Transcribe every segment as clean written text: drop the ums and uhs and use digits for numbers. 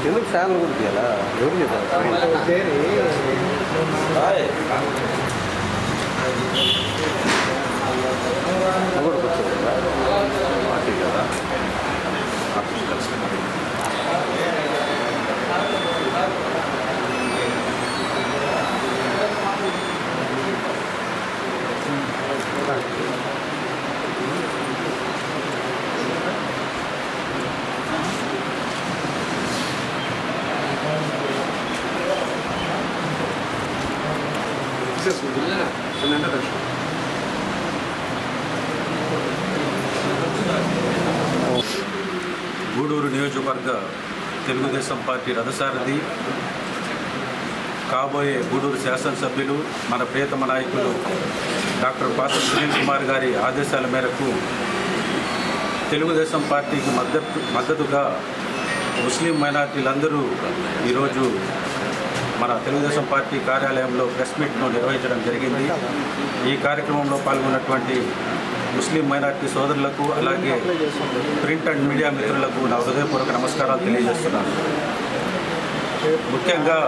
ఎందుకు ఫ్యాన్లు కూడా తీయాలా? ఎవరు చెప్పారు? కూడా కూర్చోదు పార్టీ కదా. గూడూరు నియోజకవర్గ తెలుగుదేశం పార్టీ రథసారథి కాబోయే గూడూరు శాసనసభ్యులు మన ప్రియతమ నాయకులు డాక్టర్ పాసం సునీల్ కుమార్ గారి ఆదేశాల మేరకు తెలుగుదేశం పార్టీకి మద్దతుగా ముస్లిం మైనార్టీలందరూ ఈరోజు మన తెలుగుదేశం పార్టీ కార్యాలయంలో ప్రెస్ మీట్ను నిర్వహించడం జరిగింది. ఈ కార్యక్రమంలో పాల్గొన్నటువంటి ముస్లిం మైనార్టీ సోదరులకు అలాగే ప్రింట్ అండ్ మీడియా మిత్రులకు నా హృదయపూర్వక నమస్కారాలు తెలియజేస్తున్నాను. ముఖ్యంగా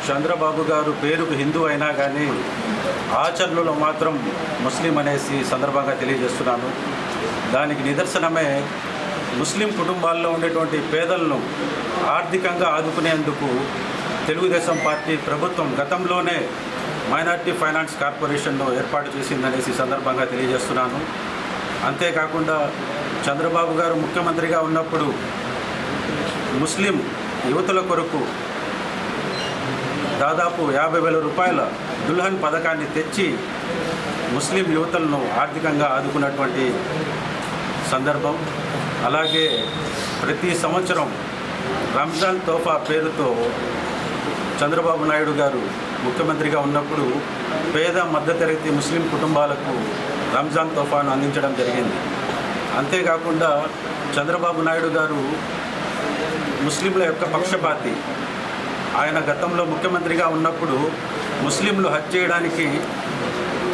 చంద్రబాబు గారు పేరుకు హిందూ అయినా కానీ ఆచరణలో మాత్రం ముస్లిం అనేసి సందర్భంగా తెలియజేస్తున్నాను. దానికి నిదర్శనమే ముస్లిం కుటుంబాల్లో ఉండేటువంటి పేదలను ఆర్థికంగా ఆదుకునేందుకు తెలుగుదేశం పార్టీ ప్రభుత్వం గతంలోనే మైనార్టీ ఫైనాన్స్ కార్పొరేషన్ను ఏర్పాటు చేసిందనేసి సందర్భంగా తెలియజేస్తున్నాను. అంతేకాకుండా చంద్రబాబు గారు ముఖ్యమంత్రిగా ఉన్నప్పుడు ముస్లిం యువతుల కొరకు దాదాపు 50,000 రూపాయల దుల్హన్ పథకాన్ని తెచ్చి ముస్లిం యువతులను ఆర్థికంగా ఆదుకున్నటువంటి సందర్భం. అలాగే ప్రతి సంవత్సరం రంజాన్ తోఫా పేరుతో చంద్రబాబు నాయుడు గారు ముఖ్యమంత్రిగా ఉన్నప్పుడు పేద మధ్యతరగతి ముస్లిం కుటుంబాలకు రంజాన్ తోఫాను అందించడం జరిగింది. అంతేకాకుండా చంద్రబాబు నాయుడు గారు ముస్లింల యొక్క పక్షపాతి. ఆయన గతంలో ముఖ్యమంత్రిగా ఉన్నప్పుడు ముస్లింలు హజ్ చేయడానికి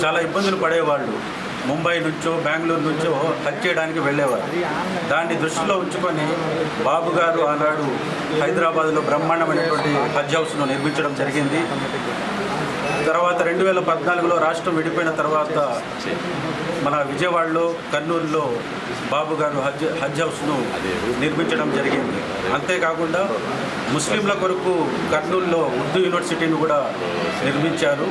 చాలా ఇబ్బందులు పడేవాళ్ళు. ముంబై నుంచో బెంగళూరు నుంచో హజ్ చేయడానికి వెళ్ళేవారు. దాన్ని దృష్టిలో ఉంచుకొని బాబు గారు ఆనాడు హైదరాబాద్లో బ్రహ్మాండమైనటువంటి హజ్ హౌస్ను నిర్మించడం జరిగింది. తర్వాత 2014లో రాష్ట్రం విడిపోయిన తర్వాత మన విజయవాడలో కర్నూలులో బాబు గారు హజ్ హౌస్ను నిర్మించడం జరిగింది. అంతేకాకుండా ముస్లింల కొరకు కర్నూలులో ఉర్దూ యూనివర్సిటీని కూడా నిర్మించారు.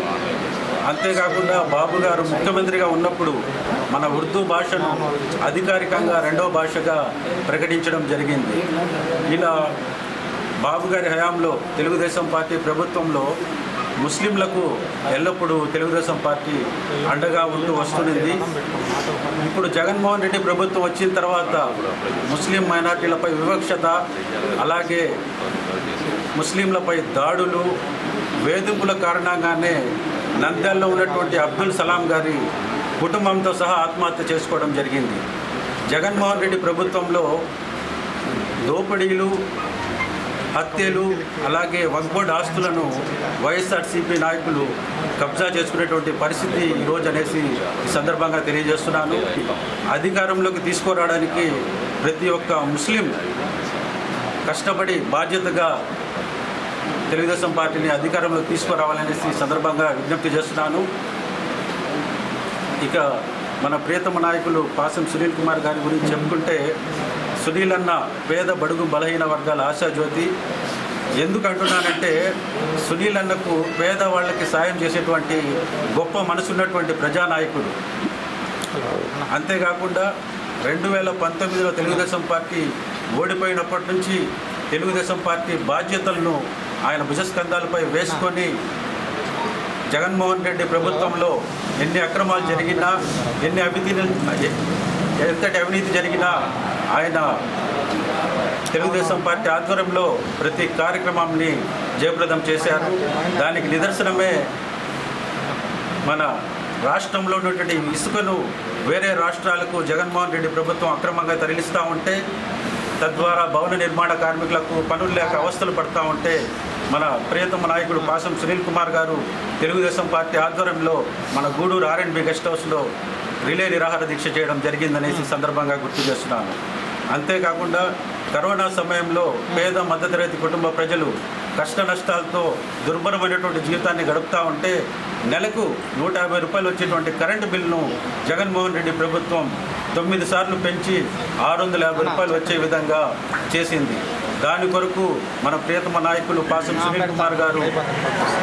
అంతేకాకుండా బాబు గారు ముఖ్యమంత్రిగా ఉన్నప్పుడు మన ఉర్దూ భాషను అధికారికంగా 2వ భాషగా ప్రకటించడం జరిగింది. ఇలా బాబు గారి హయాంలో తెలుగుదేశం పార్టీ ప్రభుత్వంలో ముస్లింలకు ఎల్లప్పుడూ తెలుగుదేశం పార్టీ అండగా ఉంటూ వస్తున్నది. ఇప్పుడు జగన్మోహన్ రెడ్డి ప్రభుత్వం వచ్చిన తర్వాత ముస్లిం మైనార్టీలపై వివక్షత, అలాగే ముస్లింలపై దాడులు, వేధింపుల కారణంగానే నంద్యాలలో ఉన్నటువంటి అబ్దుల్ సలాం గారి కుటుంబంతో సహా ఆత్మహత్య చేసుకోవడం జరిగింది. జగన్మోహన్ రెడ్డి ప్రభుత్వంలో దోపిడీలు, హత్యలు, అలాగే వక్ఫ్ బోర్డు ఆస్తులను వైఎస్ఆర్సీపీ నాయకులు కబ్జా చేసుకునేటువంటి పరిస్థితి ఈరోజు అనేసి ఈ సందర్భంగా తెలియజేస్తున్నాను. అధికారంలోకి తీసుకురావడానికి ప్రతి ఒక్క ముస్లిం కష్టపడి బాధ్యతగా తెలుగుదేశం పార్టీని అధికారంలోకి తీసుకురావాలనేసి సందర్భంగా విజ్ఞప్తి చేస్తున్నాను. ఇక మన ప్రియతమ నాయకులు పాసం సునీల్ కుమార్ గారి గురించి చెప్పుకుంటే, సునీల్ అన్న పేద బడుగు బలహీన వర్గాల ఆశాజ్యోతి. ఎందుకు అంటున్నానంటే సునీల్ అన్నకు పేదవాళ్ళకి సాయం చేసేటువంటి గొప్ప మనసున్నటువంటి ప్రజానాయకుడు. అంతేకాకుండా 2019లో తెలుగుదేశం పార్టీ ఓడిపోయినప్పటి నుంచి తెలుగుదేశం పార్టీ బాధ్యతలను ఆయన భుజస్కంధాలపై వేసుకొని జగన్మోహన్ రెడ్డి ప్రభుత్వంలో ఎన్ని అక్రమాలు జరిగినా, ఎంతటి అవినీతి జరిగినా ఆయన తెలుగుదేశం పార్టీ ఆధ్వర్యంలో ప్రతి కార్యక్రమాన్ని జయప్రదం చేశారు. దానికి నిదర్శనమే మన రాష్ట్రంలో ఉన్నటువంటి ఇసుకను వేరే రాష్ట్రాలకు జగన్మోహన్ రెడ్డి ప్రభుత్వం అక్రమంగా తరలిస్తూ ఉంటే, తద్వారా భవన నిర్మాణ కార్మికులకు పనులు లేక అవస్థలు పడుతూ ఉంటే మన ప్రియతమ నాయకుడు పాసం సునీల్ కుమార్ గారు తెలుగుదేశం పార్టీ ఆధ్వర్యంలో మన గూడూరు R&B గెస్ట్ హౌస్లో రిలే నిరాహార దీక్ష చేయడం జరిగిందనేసి సందర్భంగా గుర్తు చేస్తున్నాను. అంతేకాకుండా కరోనా సమయంలో పేద మధ్యతరగతి కుటుంబ ప్రజలు కష్ట నష్టాలతో దుర్భరమైనటువంటి జీవితాన్ని గడుపుతూ ఉంటే నెలకు 150 రూపాయలు వచ్చేటువంటి కరెంటు బిల్లును జగన్మోహన్ రెడ్డి ప్రభుత్వం 9 సార్లు పెంచి 650 రూపాయలు వచ్చే విధంగా చేసింది. దాని కొరకు మన ప్రియతమ నాయకులు పాసం సునీల్ కుమార్ గారు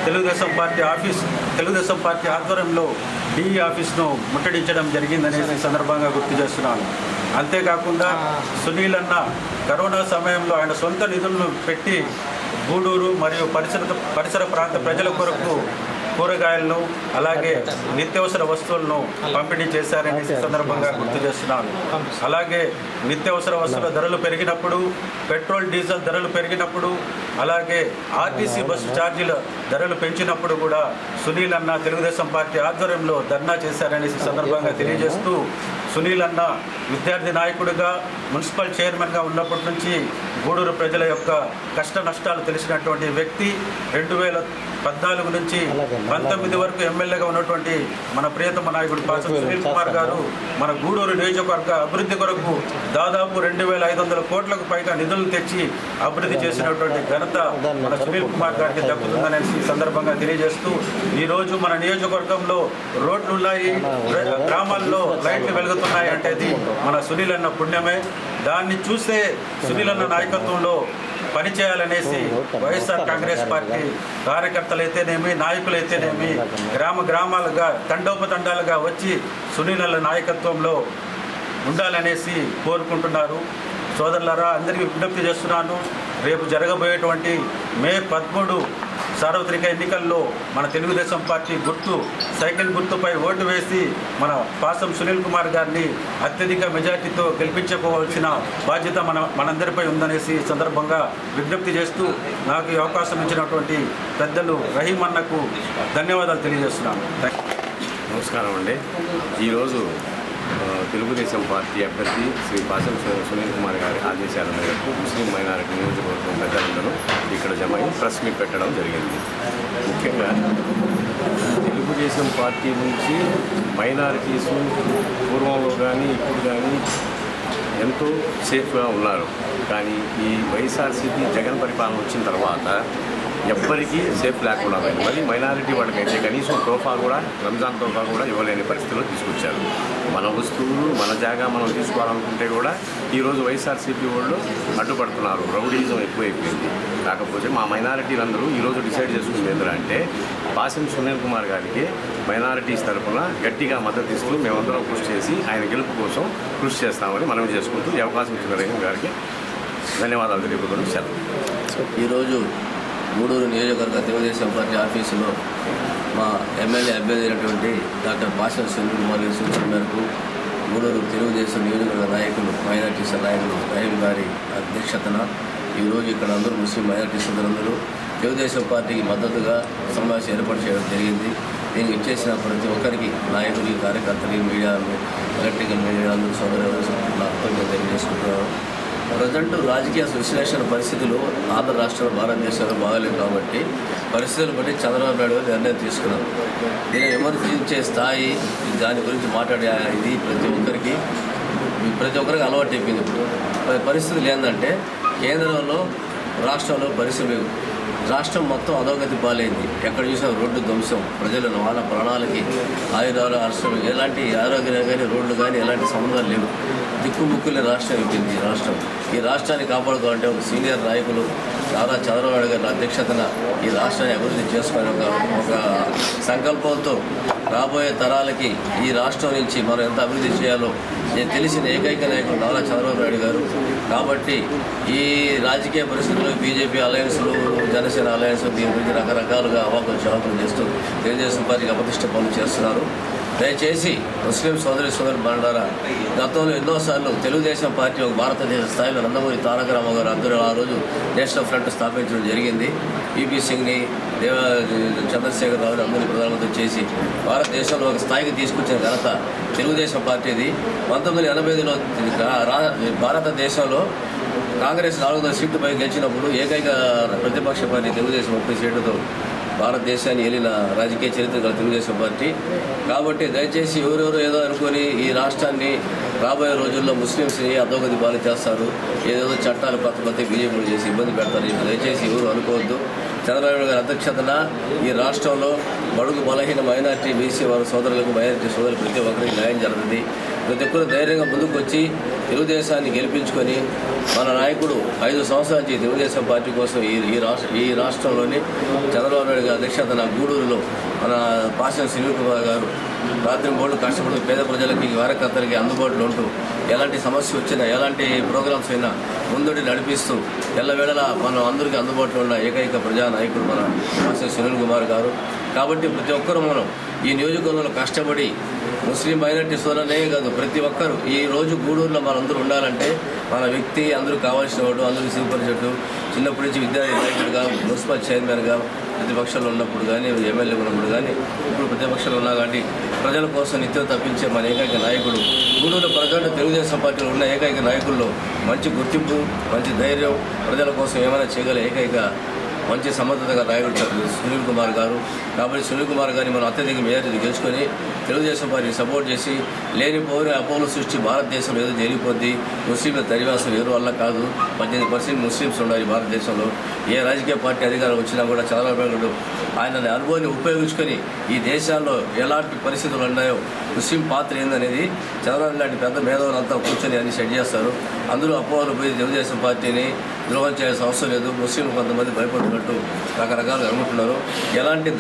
తెలుగుదేశం పార్టీ ఆధ్వర్యంలో డిఈ ఆఫీస్ను ముట్టడించడం జరిగిందనేసి సందర్భంగా గుర్తు చేస్తున్నాను. అంతేకాకుండా సునీల్ అన్న కరోనా సమయంలో ఆయన సొంత నిధులను పెట్టి గూడూరు మరియు పరిసర ప్రాంత ప్రజల కొరకు కూరగాయలను అలాగే నిత్యావసర వస్తువులను పంపిణీ చేశారని సందర్భంగా గుర్తు చేస్తున్నాను. అలాగే నిత్యావసర వస్తువుల ధరలు పెరిగినప్పుడు, పెట్రోల్ డీజిల్ ధరలు పెరిగినప్పుడు, అలాగే ఆర్టీసీ బస్సు ఛార్జీల ధరలు పెంచినప్పుడు కూడా సునీల్ అన్న తెలుగుదేశం పార్టీ ఆధ్వర్యంలో ధర్నా చేశారనే సందర్భంగా తెలియజేస్తూ, సునీల్ అన్న విద్యార్థి నాయకుడిగా మున్సిపల్ చైర్మన్గా ఉన్నప్పటి నుంచి గూడూరు ప్రజల యొక్క కష్ట నష్టాలు తెలిసినటువంటి వ్యక్తి. 2014 నుంచి 19 వరకు ఎమ్మెల్యేగా ఉన్నటువంటి మన ప్రియతమ నాయకుడు పాసం సునీల్ కుమార్ గారు మన గూడూరు నియోజకవర్గ అభివృద్ధి కొరకు దాదాపు 2500 కోట్లకు పైగా నిధులను తెచ్చి అభివృద్ధి చేసినటువంటి ఘనత మన సునీల్ కుమార్ గారికి దక్కుతుందనేసి సందర్భంగా తెలియజేస్తూ, ఈరోజు మన నియోజకవర్గంలో రోడ్లు ఉన్నాయి, గ్రామాల్లో లైట్లు వెలుగుతున్నాయి అంటే అది మన సునీల్ అన్న పుణ్యమే. దాన్ని చూస్తే సునీల్ అన్న నాయకత్వంలో పనిచేయాలనేసి వైఎస్ఆర్ కాంగ్రెస్ పార్టీ కార్యకర్తలైతేనేమి, నాయకులైతేనేమి గ్రామాలుగా తండోపతండాలుగా వచ్చి సునీల్ అన్న నాయకత్వంలో ఉండాలనేసి కోరుకుంటున్నారు. సోదరులారా, అందరికీ విజ్ఞప్తి చేస్తున్నాను, రేపు జరగబోయేటువంటి మే 13 సార్వత్రిక ఎన్నికల్లో మన తెలుగుదేశం పార్టీ సైకిల్ గుర్తుపై ఓటు వేసి మన పాసం సునీల్ కుమార్ గారిని అత్యధిక మెజార్టీతో గెలిపించుకోవాల్సిన బాధ్యత మనందరిపై ఉందనేసి సందర్భంగా విజ్ఞప్తి చేస్తూ, నాకు ఈ అవకాశం ఇచ్చినటువంటి పెద్దలు రహీం అన్నకు ధన్యవాదాలు తెలియజేస్తున్నాను. నమస్కారం అండి. ఈరోజు తెలుగుదేశం పార్టీ అభ్యర్థి శ్రీ పాసం సునీల్ కుమార్ గారి ఆదేశాల మేరకు ముస్లిం మైనారిటీ నియోజకవర్గం పెద్దలందరూ ఇక్కడ జమ అయి ప్రెస్ మీట్ పెట్టడం జరిగింది. ముఖ్యంగా తెలుగుదేశం పార్టీ నుంచి మైనారిటీసు పూర్వంలో కానీ ఇప్పుడు కానీ ఎంతో సేఫ్గా ఉన్నారు. కానీ ఈ వైఎస్ఆర్సీపీ జగన్ పరిపాలన వచ్చిన తర్వాత ఎవ్వరికీ సేఫ్ లేకుండా పోయింది. మరి మైనారిటీ వాళ్ళకైతే కనీసం తోఫా కూడా, రంజాన్ తోఫా కూడా ఇవ్వలేని పరిస్థితుల్లో తీసుకొచ్చారు. మన వస్తువులు మన జాగా మనం తీసుకోవాలనుకుంటే కూడా ఈరోజు వైఎస్ఆర్సీపీ వాళ్ళు అడ్డుపడుతున్నారు. రౌడీజం ఎక్కువైపోయింది. కాకపోతే మా మైనారిటీలందరూ ఈరోజు డిసైడ్ చేసుకుంది ఏంటంటే పాసం సునీల్ కుమార్ గారికి మైనారిటీస్ తరఫున గట్టిగా మద్దతు ఇస్తూ మేమందరం కృషి చేసి ఆయన గెలుపు కోసం కృషి చేస్తామని మనం చేసుకుంటూ ఈ అవకాశం ఇచ్చిన రహీం గారికి ధన్యవాదాలు తెలుపుకుంటూ సెలవు. ఈరోజు గూడూరు నియోజకవర్గ తెలుగుదేశం పార్టీ ఆఫీసులో మా ఎమ్మెల్యే అభ్యర్థి అయినటువంటి డాక్టర్ పాసం సునీల్ కుమార్ గారి సూచన మేరకు గూడూరు తెలుగుదేశం నియోజకవర్గ నాయకులు, మైనార్టీస్ నాయకులు రహీం గారి అధ్యక్షతన ఈరోజు ఇక్కడ అందరూ ముస్లిం మైనార్టీ సోదరులందరూ తెలుగుదేశం పార్టీకి మద్దతుగా సమావేశం ఏర్పాటు చేయడం జరిగింది. దీనికి ఇచ్చేసిన ప్రతి ఒక్కరికి, నాయకులు, కార్యకర్తలు, మీడియా, ఎలక్ట్రికల్ మీడియా అందరూ సోదరులు తెలియజేసుకుంటున్నారు. ప్రజెంట్ రాజకీయ విశ్లేషణ పరిస్థితులు ఆంధ్ర రాష్ట్రంలో, భారతదేశంలో బాగాలేవు కాబట్టి పరిస్థితులు బట్టి చంద్రబాబు నాయుడు గారు నిర్ణయం తీసుకున్నారు. దీన్ని విమర్శించే స్థాయి, దాని గురించి మాట్లాడే ఇది ప్రతి ఒక్కరికి అలవాటు అయిపోయింది. ఇప్పుడు పరిస్థితులు ఏంటంటే కేంద్రంలో, రాష్ట్రంలో పరిస్థితులు రాష్ట్రం మొత్తం అధోగతి పాలైంది. ఎక్కడ చూసినా రోడ్డు ధ్వంసం, ప్రజలు వాళ్ళ ప్రాణాలకి ఆయుధాలు అరెస్టులు, ఎలాంటి ఆరోగ్యం కానీ రోడ్లు కానీ ఎలాంటి సంబంధాలు లేవు. దిక్కుముక్కులే రాష్ట్రం అయిపోయింది. ఈ రాష్ట్రాన్ని కాపాడుకోవాలంటే ఒక సీనియర్ నాయకులు నారా చంద్రబాబు గారి అధ్యక్షతన ఈ రాష్ట్రాన్ని అభివృద్ధి చేసుకునే ఒక సంకల్పంతో రాబోయే తరాలకి ఈ రాష్ట్రం నుంచి మనం ఎంత అభివృద్ధి చేయాలో తెలిసిన ఏకైక నాయకుడు నారా చంద్రబాబు నాయుడు గారు. కాబట్టి ఈ రాజకీయ పరిస్థితుల్లో బీజేపీ అలయన్స్లు, జనసేన అలయన్స్ దీని గురించి రకరకాలుగా అవాకులు చవాకులు చేస్తూ తెలుగుదేశం పార్టీకి అప్రతిష్ట పనులు చేస్తున్నారు. దయచేసి ముస్లిం సోదరి బండారా, గతంలో ఎన్నోసార్లు తెలుగుదేశం పార్టీ ఒక భారతదేశ స్థాయిలో నందమూరి తారక రామారావు గారు అందరూ ఆ రోజు నేషనల్ ఫ్రంట్ స్థాపించడం జరిగింది. పీపీ సింగ్ని, చంద్రశేఖర్ రావుని అందరినీ ప్రధానమంత్రి చేసి భారతదేశంలో ఒక స్థాయికి తీసుకొచ్చిన ఘనత తెలుగుదేశం పార్టీది. 1985లో భారతదేశంలో కాంగ్రెస్ 400 సీట్లపై గెలిచినప్పుడు ఏకైక ప్రతిపక్ష పార్టీ తెలుగుదేశం 30 సీట్లతో భారతదేశాన్ని ఏలిన రాజకీయ చరిత్ర గల తెలుగుదేశం పార్టీ. కాబట్టి దయచేసి ఎవరెవరు ఏదో అనుకొని ఈ రాష్ట్రాన్ని రాబోయే రోజుల్లో ముస్లింస్ని అధోగతి పాలు చేస్తారు, ఏదేదో చట్టాలు కొత్త బీజేపీ చేసి ఇబ్బంది పెడతారు. దయచేసి ఎవరు అనుకోవద్దు. చంద్రబాబు నాయుడు గారి అధ్యక్షతన ఈ రాష్ట్రంలో బడుగు బలహీన మైనార్టీ బీసీ వారి సోదరులకు మైనార్టీ సోదరులు ప్రతి ఒక్కరికి న్యాయం జరుగుతుంది. ప్రతి ఒక్కరు ధైర్యంగా ముందుకు వచ్చి తెలుగుదేశాన్ని గెలిపించుకొని మన నాయకుడు 5 సంవత్సరాల నుంచి తెలుగుదేశం పార్టీ కోసం ఈ రాష్ట్రంలోని చంద్రబాబు నాయుడు గారి అధ్యక్షతన గూడూరులో మన పాసం సునీల్ కుమార్ గారు రాత్రి బోర్డు కష్టపడుతూ పేద ప్రజలకి కార్యకర్తలకి అందుబాటులో ఉంటూ ఎలాంటి సమస్య వచ్చినా ఎలాంటి ప్రోగ్రామ్స్ అయినా ముందుండి నడిపిస్తూ ఎల్లవేళలా మనం అందరికీ అందుబాటులో ఉన్న ఏకైక ప్రజానాయకుడు మన పాసం సునీల్ కుమార్ గారు. కాబట్టి ప్రతి ఒక్కరూ మనం ఈ నియోజకవర్గంలో కష్టపడి ముస్లిం మైనార్టీ సోదరులనే కాదు ప్రతి ఒక్కరు ఈ రోజు గూడూరులో మనందరూ ఉండాలంటే మన వ్యక్తి అందరూ కావాల్సిన వాడు, అందరికీ సిద్ధపరిచేట్టు చిన్నప్పటి నుంచి విద్యార్థి నాయకుడిగా, మున్సిపల్ చైర్మన్గా ప్రతిపక్షంలో ఉన్నప్పుడు కానీ, ఎమ్మెల్యే ఉన్నప్పుడు కానీ, ఇప్పుడు ప్రతిపక్షంలో ఉన్నా కానీ ప్రజల కోసం నిత్యం తప్పించే మన ఏకైక నాయకుడు. గూడూరు ప్రజలు తెలుగుదేశం పార్టీలో ఉన్న ఏకైక నాయకుల్లో మంచి గుర్తింపు, మంచి ధైర్యం, ప్రజల కోసం ఏమైనా చేయగల ఏకైక మంచి సమర్థతగా నాయకుడు సునీల్ కుమార్ గారు. కాబట్టి సునీల్ కుమార్ గారిని మనం అత్యధిక మేయర్ని గెలుచుకొని తెలుగుదేశం పార్టీని సపోర్ట్ చేసి లేనిపోని అపోహలు సృష్టి భారతదేశంలో ఏదో జరిగిపోద్ది, ముస్లింల దరివాసం ఎవరి వల్ల కాదు, 18% ముస్లిమ్స్ ఉండాలి భారతదేశంలో. ఏ రాజకీయ పార్టీ అధికారం వచ్చినా కూడా చంద్రబాబు నాయుడు ఆయన అనుభవాన్ని ఉపయోగించుకొని ఈ దేశాల్లో ఎలాంటి పరిస్థితులు ఉన్నాయో ముస్లిం పాత్ర ఏందనేది చంద్రబాబు లాంటి పెద్ద మేధావులంతా కూర్చొని అన్ని సెట్ చేస్తారు. అందరూ అపోహలు పోయి తెలుగుదేశం పార్టీని ద్రోహం చేయాల్సిన అవసరం లేదు. ముస్లింలు కొంతమంది భయపడుతున్నట్టు రకరకాలుగా అనుకుంటున్నారు. ఎలాంటి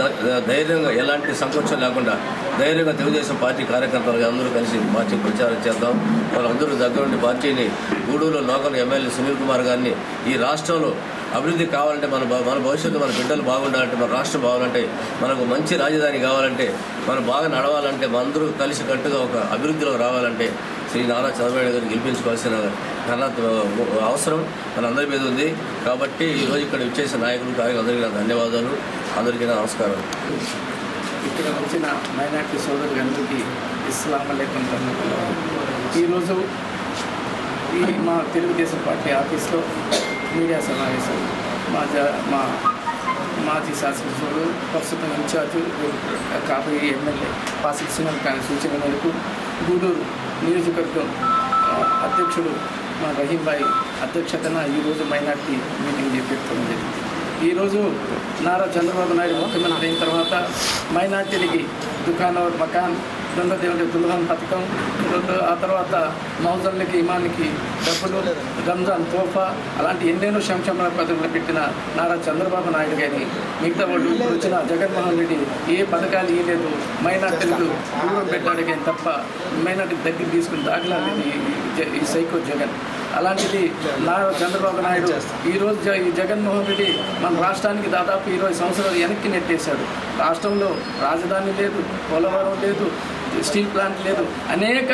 ధైర్యంగా ఎలాంటి సంకోచం లేకుండా ధైర్యంగా తెలుగుదేశం పార్టీ కార్యకర్తలుగా అందరూ కలిసి పార్టీ ప్రచారం చేద్దాం. వాళ్ళందరూ దగ్గర ఉండి పార్టీని గూడూరులో లోకల్ ఎమ్మెల్యే సునీల్ కుమార్ గారిని ఈ రాష్ట్రంలో అభివృద్ధి కావాలంటే మన భవిష్యత్తు మన బిడ్డలు బాగుండాలంటే, మన రాష్ట్రం బాగుండాలంటే, మనకు మంచి రాజధాని కావాలంటే, మనం బాగా నడవాలంటే, మనందరూ కలిసి కట్టుగా ఒక అభివృద్ధిలో రావాలంటే శ్రీ నారా చంద్రబాబు నాయుడు గారిని గెలిపించుకోవాల్సిన అవసరం మనందరి మీద ఉంది. కాబట్టి ఈరోజు ఇక్కడ ఇచ్చేసిన నాయకులు అందరికీ నా ధన్యవాదాలు, అందరికీ నా నమస్కారం. ఇక్కడ వచ్చిన మైనార్టీ సోదరులందరికీ ఇస్లాం అలైకుం. ఈరోజు మా తెలుగుదేశం పార్టీ ఆఫీస్లో మీడియా సమావేశం మా మాజీ శాసనసభ్యుడు ప్రస్తుతం ఇన్ఛార్జు కాబోయే ఎమ్మెల్యే పాసం సునీల్ కుమార్ సూచన మేరకు గూడూరు నియోజకవర్గం అధ్యక్షుడు మా రహీం భాయ్ అధ్యక్షతన ఈరోజు మైనార్టీ మీటింగ్ చేపట్టడం జరిగింది. ఈరోజు నారా చంద్రబాబు నాయుడు ముఖ్యమంత్రి అయిన తర్వాత మైనార్టీలకి దుకాన్ మకాన్, రెండోది దుల్హన్ పథకం, ఆ తర్వాత మౌజన్లకి ఇమాన్లకి డబ్బులు, రంజాన్ తోఫా, అలాంటి ఎన్నెన్నో సంక్షేమ పథకాలు పెట్టిన నారా చంద్రబాబు నాయుడు గారిని మిగతా వాళ్ళు ఇప్పుడు వచ్చిన జగన్మోహన్ రెడ్డి ఏ పథకాలు ఇవ్వలేదు, మైనార్టీలకు దూరం పెట్టాడు కానీ తప్ప మైనార్టీ దగ్గర తీసుకుని దాఖలాలేదు ఈ సైకో జగన్. అలాంటిది నారా చంద్రబాబు నాయుడు ఈరోజు ఈ జగన్మోహన్ రెడ్డి మన రాష్ట్రానికి దాదాపు 20 సంవత్సరాలు వెనక్కి నెట్టేశాడు. రాష్ట్రంలో రాజధాని లేదు, పోలవరం లేదు, స్టీల్ ప్లాంట్ లేదు, అనేక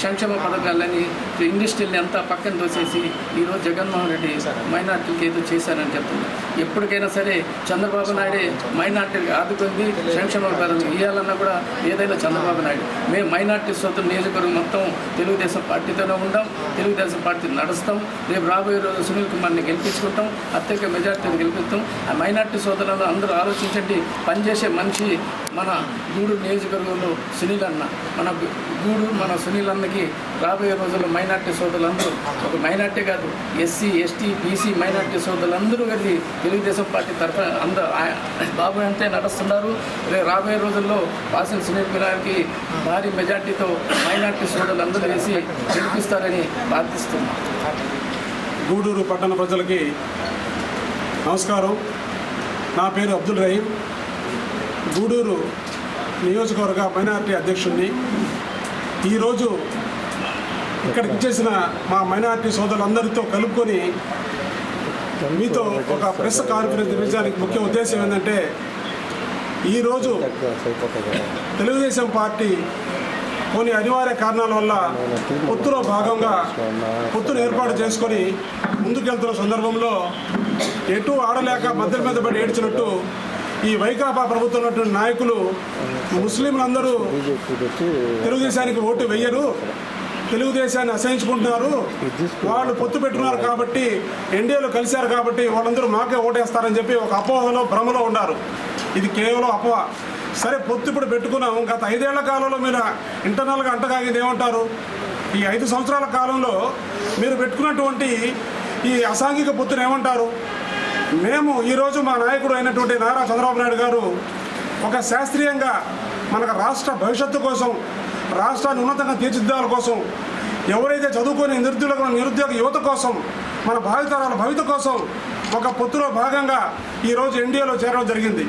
సంక్షేమ పథకాలని ఇండస్ట్రీని అంతా పక్కన తోసేసి ఈరోజు జగన్మోహన్ రెడ్డి మైనార్టీకి ఏదో చేశారని చెప్తుంది. ఎప్పటికైనా సరే చంద్రబాబు నాయుడే మైనార్టీకి ఆదుకుంది, సంక్షేమ పథకం ఇవ్వాలన్నా కూడా ఏదైనా చంద్రబాబు నాయుడు. మేము మైనార్టీ సోదరులు నియోజకవర్గం మొత్తం తెలుగుదేశం పార్టీతోనే ఉంటాం, తెలుగుదేశం పార్టీ నడుస్తాం. రేపు రాబోయే రోజు సునీల్ కుమార్ని గెలిపించుకుంటాం, అత్యధిక మెజార్టీని గెలిపిస్తాం. ఆ మైనార్టీ సోదరులను అందరూ ఆలోచించండి. పనిచేసే మనిషి మన గూడూరు నియోజకవర్గంలో సునీల్ అన్న, మన సునీల్ అన్నకి రాబోయే రోజుల్లో మైనార్టీ సోదరులందరూ, ఒక మైనార్టీ కాదు, ఎస్సీ ఎస్టీ బీసీ మైనార్టీ సోదరులందరూ కలిసి తెలుగుదేశం పార్టీ తరఫున అందరూ బాబు అంతే నడుస్తున్నారు. రాబోయే రోజుల్లో పాసం సునీల్ కుమార్కి భారీ మెజార్టీతో మైనార్టీ సోదరులందరూ వేసి గెలిపిస్తారని ప్రార్థిస్తున్నాం. గూడూరు పట్టణ ప్రజలకి నమస్కారం. నా పేరు అబ్దుల్ రహీం, గూడూరు నియోజకవర్గ మైనార్టీ అధ్యక్షుడిని. ఈరోజు ఇక్కడికి ఇచ్చేసిన మా మైనార్టీ సోదరులందరితో కలుపుకొని మీతో ఒక ప్రెస్ కాన్ఫరెన్స్ నిర్వహించడానికి ముఖ్య ఉద్దేశం ఏంటంటే, ఈరోజు తెలుగుదేశం పార్టీ కొన్ని అనివార్య కారణాల వల్ల పొత్తులో భాగంగా పొత్తును ఏర్పాటు చేసుకొని ముందుకెళ్తున్న సందర్భంలో ఎటు ఆడలేక మధ్య మీద పడి ఏడ్చినట్టు ఈ వైకాపా ప్రభుత్వం ఉన్నటువంటి నాయకులు ముస్లింలందరూ తెలుగుదేశానికి ఓటు వేయరు, తెలుగుదేశాన్ని అసహించుకుంటున్నారు, వాళ్ళు పొత్తు పెట్టుకున్నారు కాబట్టి ఎన్డీఏలో కలిశారు కాబట్టి వాళ్ళందరూ మాకే ఓటేస్తారని చెప్పి ఒక అపోహలో భ్రమలో ఉన్నారు. ఇది కేవలం అపోహ. సరే, పొత్తు ఇప్పుడు పెట్టుకున్నాం. గత 5 ఏళ్ల కాలంలో మీరు ఇంటర్నల్గా అంటగాగింది ఏమంటారు? ఈ 5 సంవత్సరాల కాలంలో మీరు పెట్టుకున్నటువంటి ఈ అసాంఘిక పొత్తును ఏమంటారు? మేము ఈరోజు మా నాయకుడు అయినటువంటి నారా చంద్రబాబు నాయుడు గారు ఒక శాస్త్రీయంగా మనకు రాష్ట్ర భవిష్యత్తు కోసం, రాష్ట్రాన్ని ఉన్నతంగా తీర్చిదిద్దాల కోసం, ఎవరైతే చదువుకొని నిరుద్యోగ యువత కోసం, మన భావితరాల భవిత కోసం ఒక పొత్తులో భాగంగా ఈరోజు ఎన్డీఏలో చేరడం జరిగింది.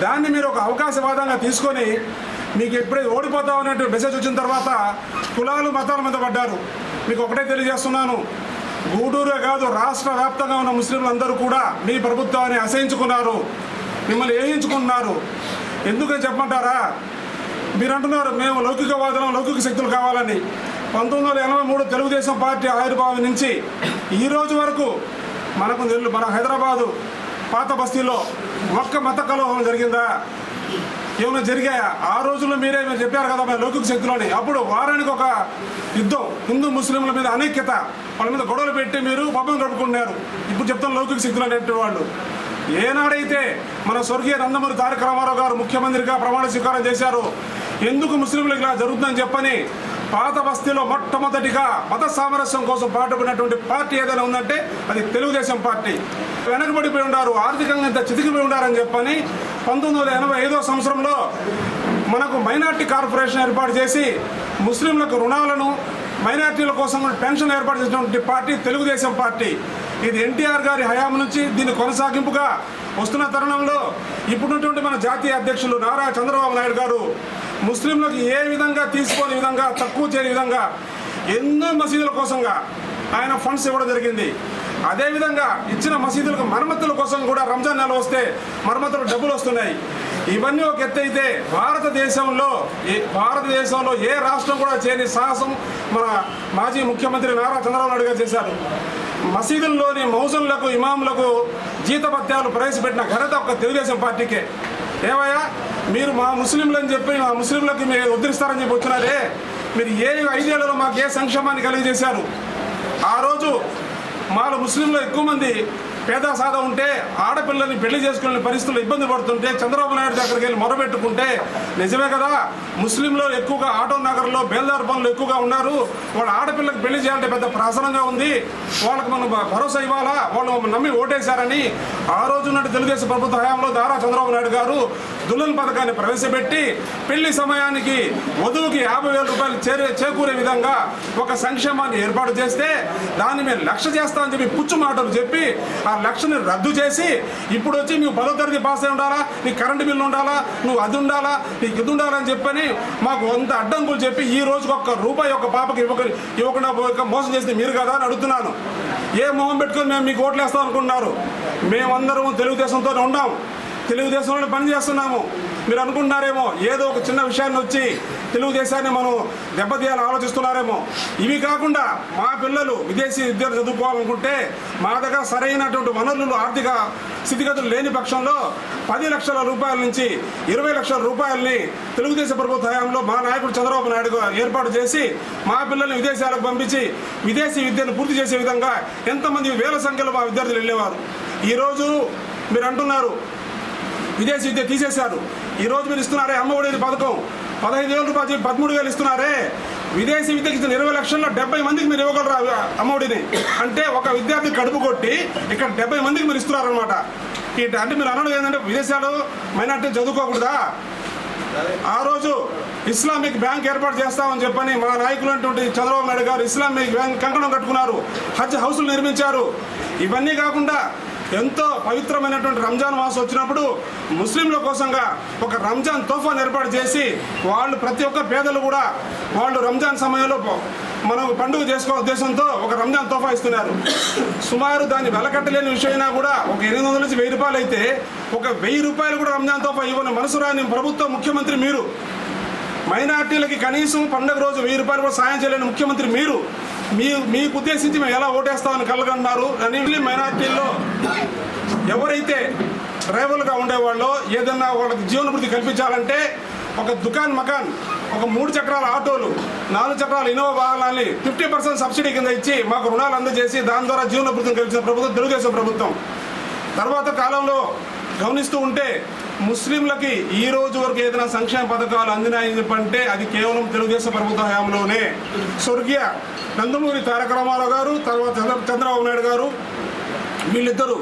దాన్ని మీరు ఒక అవకాశవాదంగా తీసుకొని మీకు ఎప్పుడైతే ఓడిపోతామనే మెసేజ్ వచ్చిన తర్వాత కులాలు మతాల మీద పడ్డారు. మీకు ఒకటే తెలియజేస్తున్నాను, గూడూరే కాదు రాష్ట్ర వ్యాప్తంగా ఉన్న ముస్లింలందరూ కూడా మీ ప్రభుత్వాన్ని అసహించుకున్నారు, మిమ్మల్ని ఏహించుకున్నారు. ఎందుకని చెప్పమంటారా? మీరు అంటున్నారు మేము లౌకికవాదం, లౌకిక శక్తులు కావాలని. 1983 తెలుగుదేశం పార్టీ ఆవిర్భావం నుంచి ఈ రోజు వరకు మన హైదరాబాదు పాత బస్తీలో ఒక్క మత కలహం జరిగిందా? ఏమైనా జరిగాయా? ఆ రోజుల్లో మీరు చెప్పారు కదా మేము లౌకిక శక్తులని. అప్పుడు వారానికి ఒక యుద్ధం, హిందూ ముస్లింల మీద అనైక్యత, వాళ్ళ మీద గొడవలు పెట్టి మీరు పబ్బం గడుపుకున్నారు. ఇప్పుడు చెప్తాను లౌకిక శక్తులు అనేటువంటి వాళ్ళు. ఏనాడైతే మన స్వర్గీయ నందమూరి తారక రామారావు గారు ముఖ్యమంత్రిగా ప్రమాణ స్వీకారం చేశారు, ఎందుకు ముస్లింలకు ఇలా జరుగుతుందని చెప్పని పాత బస్తీలో మొట్టమొదటిగా మత సామరస్యం కోసం పాటుపడినటువంటి పార్టీ ఏదైనా ఉందంటే అది తెలుగుదేశం పార్టీ. వెనకబడిపోయి ఉన్నారు, ఆర్థికంగా ఇంత చితికిపోయి ఉన్నారని చెప్పని 1985వ సంవత్సరంలో మనకు మైనార్టీ కార్పొరేషన్ ఏర్పాటు చేసి ముస్లింలకు రుణాలను, మైనార్టీల కోసం పెన్షన్ ఏర్పాటు చేసినటువంటి పార్టీ తెలుగుదేశం పార్టీ. ఇది ఎన్టీఆర్ గారి హయాం నుంచి దీని కొనసాగింపుగా వస్తున్న తరుణంలో ఇప్పుడున్నటువంటి మన జాతీయ అధ్యక్షులు నారా చంద్రబాబు నాయుడు గారు ముస్లింలకు ఏ విధంగా తీసుకోని విధంగా, తక్కువ చేయని విధంగా ఎన్నో మసీదుల కోసంగా ఆయన ఫండ్స్ ఇవ్వడం జరిగింది. అదేవిధంగా ఇచ్చిన మసీదులకు మరమ్మతుల కోసం కూడా రంజాన్ నెల వస్తే మరమ్మతులకు డబ్బులు వస్తున్నాయి. ఇవన్నీ ఒక ఎత్తు అయితే భారతదేశంలో ఏ రాష్ట్రం కూడా చేయని సాహసం మన మాజీ ముఖ్యమంత్రి నారా చంద్రబాబు నాయుడు గారు చేశారు. మసీదుల్లోని మౌజన్లకు, ఇమాములకు జీతభత్యాలు ప్రవేశపెట్టిన ఘనత ఒక తెలుగుదేశం పార్టీకే. ఏమయ్యా మీరు మా ముస్లింలని చెప్పి మా ముస్లింలకు మీరు ఉద్ధరిస్తారని చెప్పి వచ్చినారే, మీరు 5 ఏళ్లలో మాకు ఏ సంక్షేమాన్ని కలిగజేశారు? ఆ రోజు మాలో ముస్లింలో ఎక్కువ మంది పేద సాదా ఉంటే ఆడపిల్లని పెళ్లి చేసుకునే పరిస్థితుల్లో ఇబ్బంది పడుతుంటే చంద్రబాబు నాయుడు దగ్గరికి వెళ్ళి మొరబెట్టుకుంటే నిజమే కదా, ముస్లింలో ఎక్కువగా ఆటో నగర్లో బేల్దార్ పనులు ఎక్కువగా ఉన్నారు, వాళ్ళ ఆడపిల్లకి పెళ్లి చేయాలంటే పెద్ద ప్రాసనంగా ఉంది, వాళ్ళకి మనం భరోసా ఇవ్వాలా, వాళ్ళు నమ్మి ఓటేశారని ఆ రోజు ఉన్నట్టు తెలుగుదేశం ప్రభుత్వ హయాంలో నారా చంద్రబాబు నాయుడు గారు దుల్హన్ పథకాన్ని ప్రవేశపెట్టి పెళ్లి సమయానికి వధువుకి 50,000 రూపాయలు చేకూరే విధంగా ఒక సంక్షేమాన్ని ఏర్పాటు చేస్తే దాన్ని మేము లక్ష్య చేస్తామని చెప్పి పుచ్చు మాటలు చెప్పి ఆ లక్ష్యని రద్దు చేసి ఇప్పుడు వచ్చి నువ్వు 10వ తరగతి పాస్ అయి ఉండాలా, నీకు కరెంటు బిల్లు ఉండాలా, నువ్వు అది ఉండాలా, నీకు ఇది ఉండాలని చెప్పని మాకు వంద అడ్డంకులు చెప్పి ఈ రోజుకి ₹1 ఒక పాపకి ఇవ్వకుండా మోసం చేస్తే మీరు కదా అని అడుగుతున్నాను. ఏ మొహం పెట్టుకొని మేము మీకు ఓట్లు వేస్తాం అనుకుంటున్నారు? మేమందరం తెలుగుదేశంతోనే ఉన్నాం, తెలుగుదేశంలో పనిచేస్తున్నాము. మీరు అనుకుంటున్నారేమో ఏదో ఒక చిన్న విషయాన్ని వచ్చి తెలుగుదేశాన్ని మనం దెబ్బతీయాలని ఆలోచిస్తున్నారేమో. ఇవి కాకుండా మా పిల్లలు విదేశీ విద్యలు చదువుకోవాలనుకుంటే మా దగ్గర సరైనటువంటి వనరులు, ఆర్థిక స్థితిగతులు లేని పక్షంలో 10 లక్షల రూపాయల నుంచి 20 లక్షల రూపాయలని తెలుగుదేశం ప్రభుత్వ హయాంలో మా నాయకుడు చంద్రబాబు నాయుడు ఏర్పాటు చేసి మా పిల్లల్ని విదేశాలకు పంపించి విదేశీ విద్యను పూర్తి చేసే విధంగా ఎంతమంది వేల సంఖ్యలో మా విద్యార్థులు వెళ్ళేవారు. ఈరోజు మీరు అంటున్నారు విదేశీ విద్య తీసేశారు. ఈరోజు మీరు ఇస్తున్నారే అమ్మఒడి పథకం 15,000 రూపాయలు 13,000 ఇస్తున్నారే, విదేశీ విద్యకి ఇచ్చిన 20 లక్షల్లో 70 మందికి మీరు ఇవ్వగలరు అమ్మఒడిని. అంటే ఒక విద్యార్థి కడుపు కొట్టి ఇక్కడ 70 మందికి మీరు ఇస్తున్నారనమాట. అంటే మీరు అనడం ఏంటంటే విదేశాలు మైనార్టీ చదువుకోకూడదా? ఆ రోజు ఇస్లామిక్ బ్యాంక్ ఏర్పాటు చేస్తామని చెప్పని మా నాయకులు అటువంటి చంద్రబాబు నాయుడు గారు ఇస్లామిక్ బ్యాంక్ కంకణం కట్టుకున్నారు, హజ్ హౌసులు నిర్మించారు. ఇవన్నీ కాకుండా ఎంతో పవిత్రమైనటువంటి రంజాన్ మాసం వచ్చినప్పుడు ముస్లింల కోసంగా ఒక రంజాన్ తోఫాను ఏర్పాటు చేసి వాళ్ళు ప్రతి ఒక్క పేదలు కూడా వాళ్ళు రంజాన్ సమయంలో మనం పండుగ చేసుకో ఉద్దేశంతో ఒక రంజాన్ తోఫా ఇస్తున్నారు. సుమారు దాన్ని వెలకట్టలేని విషయమైనా కూడా ఒక 800 నుంచి 1000 రూపాయలు అయితే ఒక 1000 రూపాయలు కూడా రంజాన్ తోఫా ఇవ్వని మనసు రాని ప్రభుత్వం, ముఖ్యమంత్రి మీరు. మైనార్టీలకి కనీసం పండుగ రోజు 1000 రూపాయలు కూడా సాయం చేయలేని ముఖ్యమంత్రి మీరు. మీకు ఉద్దేశించి మేము ఎలా ఓటేస్తామని కలగన్నారు అని. మైనార్టీల్లో ఎవరైతే డ్రైవర్లుగా ఉండేవాళ్ళో ఏదన్నా వాళ్ళకి జీవనభృతి కల్పించాలంటే ఒక దుకాన్ మకాన్, ఒక 3 చక్రాల ఆటోలు, 4 చక్రాల ఇన్నోవా వాహనాన్ని 50% సబ్సిడీ కింద ఇచ్చి మాకు రుణాలు అందజేసి దాని ద్వారా జీవనోపాధి కలిగిన ప్రభుత్వం తెలుగుదేశం ప్రభుత్వం. తర్వాత కాలంలో గమనిస్తూ ఉంటే ముస్లింలకి ఈ రోజు వరకు ఏదైనా సంక్షేమ పథకాలు అందినాయంటే అది కేవలం తెలుగుదేశం ప్రభుత్వ హయాంలోనే. స్వర్గీయ నందమూరి తారక రామారావు గారు, తర్వాత చంద్రబాబు నాయుడు గారు, వీళ్ళిద్దరూ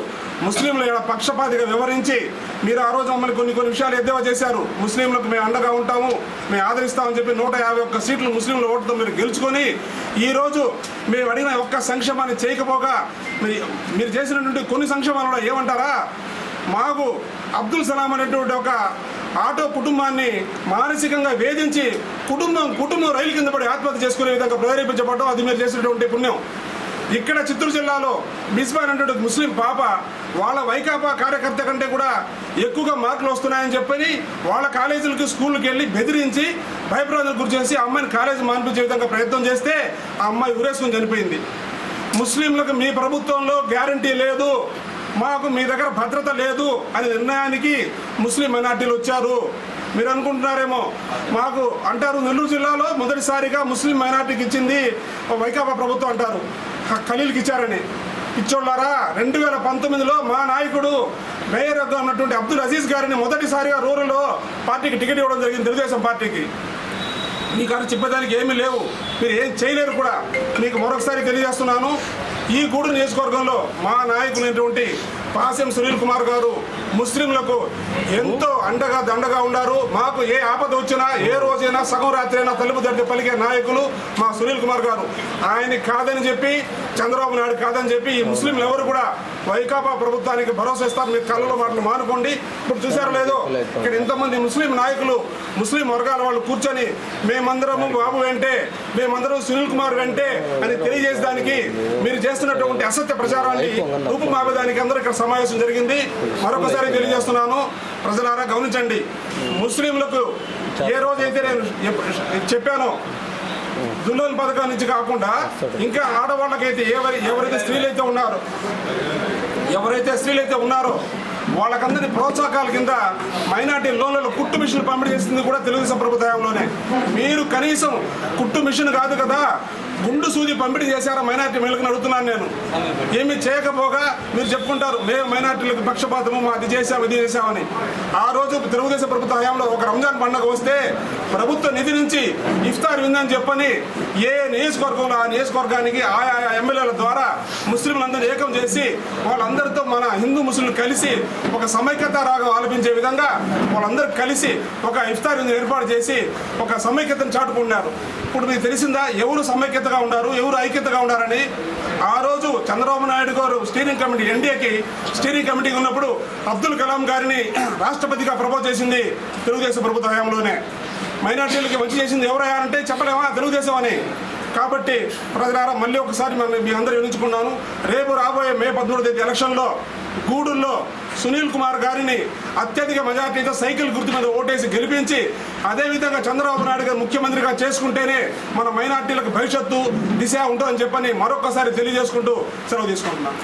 ముస్లింల పక్షపాతిగా వివరించి మీరు ఆ రోజు మమ్మల్ని కొన్ని విషయాలు ఎద్దేవా చేశారు. ముస్లింలకు మేము అండగా ఉంటాము, మేము ఆదరిస్తామని చెప్పి 151 సీట్లు ముస్లింల ఓటుతో మీరు గెలుచుకొని ఈరోజు మేము అడిగిన ఒక్క సంక్షేమాన్ని చేయకపోగా మీరు చేసినటువంటి కొన్ని సంక్షేమాలలో ఏమంటారా, మాకు అబ్దుల్ సలాం అనేటువంటి ఒక ఆటో కుటుంబాన్ని మానసికంగా వేధించి కుటుంబం రైలు కింద పడి ఆత్మహత్య చేసుకునే విధంగా ప్రేరేపించబడడం అది మీరు చేసినటువంటి పుణ్యం. ఇక్కడ చిత్తూరు జిల్లాలో మిస్బా అనేటువంటి ముస్లిం పాప వాళ్ళ వైకాపా కార్యకర్త కంటే కూడా ఎక్కువగా మార్కులు వస్తున్నాయని చెప్పని వాళ్ళ కాలేజీలకి స్కూళ్ళకి వెళ్ళి బెదిరించి భయప్రాంతాలకు గురి చేసి ఆ అమ్మాయిని కాలేజీ మానిపించే విధంగా ప్రయత్నం చేస్తే ఆ అమ్మాయి ఉరేసుకుని చనిపోయింది. ముస్లింలకు మీ ప్రభుత్వంలో గ్యారంటీ లేదు, మాకు మీ దగ్గర భద్రత లేదు అనే నిర్ణయానికి ముస్లిం మైనార్టీలు వచ్చారు. మీరు అనుకుంటున్నారేమో మాకు అంటారు, నెల్లూరు జిల్లాలో మొదటిసారిగా ముస్లిం మైనార్టీకి ఇచ్చింది వైకాపా ప్రభుత్వం అంటారు, ఖలీల్కి ఇచ్చారని. ఇచ్చోళ్ళారా, 2019లో మా నాయకుడు మేయర్గా ఉన్నటువంటి అబ్దుల్ అజీజ్ గారిని మొదటిసారిగా రూరల్లో పార్టీకి టికెట్ ఇవ్వడం జరిగింది, తెలుగుదేశం పార్టీకి. మీకు అది చెప్పేదానికి ఏమీ లేవు, మీరు ఏం చేయలేరు కూడా. మీకు మరొకసారి తెలియజేస్తున్నాను, ఈ గూడూరు నియోజకవర్గంలో మా నాయకులైనటువంటి పాసెం సునీల్ కుమార్ గారు ముస్లింలకు ఎంతో దండగా ఉన్నారు. మాకు ఏ ఆపద వచ్చినా ఏ రోజైనా సగం రాత్రి అయినా తలుపు తట్టి పలికే నాయకులు మా సునీల్ కుమార్ గారు. ఆయన కాదని చెప్పి చంద్రబాబు నాయుడు కాదని చెప్పి ఈ ముస్లింలు ఎవరు కూడా వైకాపా ప్రభుత్వానికి భరోసా ఇస్తారు. మీరు కళ్ళలో మాటలు మానుకోండి. ఇప్పుడు చూసారో లేదో ఇక్కడ ఇంతమంది ముస్లిం నాయకులు ముస్లిం వర్గాల వాళ్ళు కూర్చొని మేమందరము బాబు వెంటే, మేమందరం సునీల్ కుమార్ వెంటే అని తెలియజేసేదానికి మీరు చేస్తున్నటువంటి అసత్య ప్రచారాన్ని రూపుమాపేదానికి అందరూ ఇక్కడ సమావేశం జరిగింది. మరొకసారి తెలియజేస్తున్నాను, ప్రజలారా గమనించండి. ముస్లింలకు ఏ రోజైతే నేను చెప్పానో దుల్లోని పథకం నుంచి కాకుండా ఇంకా ఆడవాళ్ళకైతే ఎవరైతే స్త్రీలైతే ఉన్నారో వాళ్ళకందరినీ ప్రోత్సాహకాల కింద మైనార్టీ లోన్లలో కుట్టు మిషన్ పంపిణీ చేసింది కూడా తెలుగుదేశం ప్రభుత్వంలోనే. మీరు కనీసం కుట్టు మిషన్ కాదు కదా, గుండు సూది పంపిణీ చేశారా మైనార్టీ మేలకు అడుగుతున్నాను నేను. ఏమి చేయకపోగా మీరు చెప్పుకుంటారు మేము మైనార్టీలకు పక్షపాతము, అది చేసాం ఇది చేసామని. ఆ రోజు తెలుగుదేశం ప్రభుత్వ హయాంలో ఒక రంజాన్ పండుగ వస్తే ప్రభుత్వ నిధి నుంచి ఇఫ్తార్ విందని చెప్పని ఏ నియోజకవర్గంలో ఆ నియోజకవర్గానికి ఆయా ఎమ్మెల్యేల ద్వారా ముస్లింలందరినీ ఏకం చేసి వాళ్ళందరితో మన హిందూ ముస్లింలు కలిసి ఒక సమైక్యత రాగం ఆలపించే విధంగా వాళ్ళందరూ కలిసి ఒక ఇఫ్తార్ విందును ఏర్పాటు చేసి ఒక సమైక్యతను చాటుకున్నారు. ఇప్పుడు మీకు తెలిసిందా ఎవరు సమైక్యతగా ఉన్నారు, ఎవరు ఐక్యతగా ఉన్నారని? ఆ రోజు చంద్రబాబు నాయుడు గారు స్టీరింగ్ కమిటీ ఎన్డీఏకి స్టీరింగ్ కమిటీ ఉన్నప్పుడు అబ్దుల్ కలాం గారిని రాష్ట్రపతిగా ప్రపోజ్ చేసింది తెలుగుదేశం ప్రభుత్వ హయాంలోనే. మైనార్టీలకి మంచి చేసింది ఎవరయ్యారంటే చెప్పలేమా, తెలుగుదేశం అని. కాబట్టి ప్రజలారా మళ్ళీ ఒకసారి మీ అందరూ వినించుకున్నాను, రేపు రాబోయే మే 13వ తేదీ ఎలక్షన్లో గూడూరులో సునీల్ కుమార్ గారిని అత్యధిక మెజార్టీతో సైకిల్ గుర్తు మీద ఓటేసి గెలిపించి అదేవిధంగా చంద్రబాబు నాయుడు గారు ముఖ్యమంత్రిగా చేసుకుంటేనే మన మైనార్టీలకు భవిష్యత్తు దిశ ఉంటుందని చెప్పని మరొకసారి తెలియజేసుకుంటూ సెలవు తీసుకుంటున్నాను.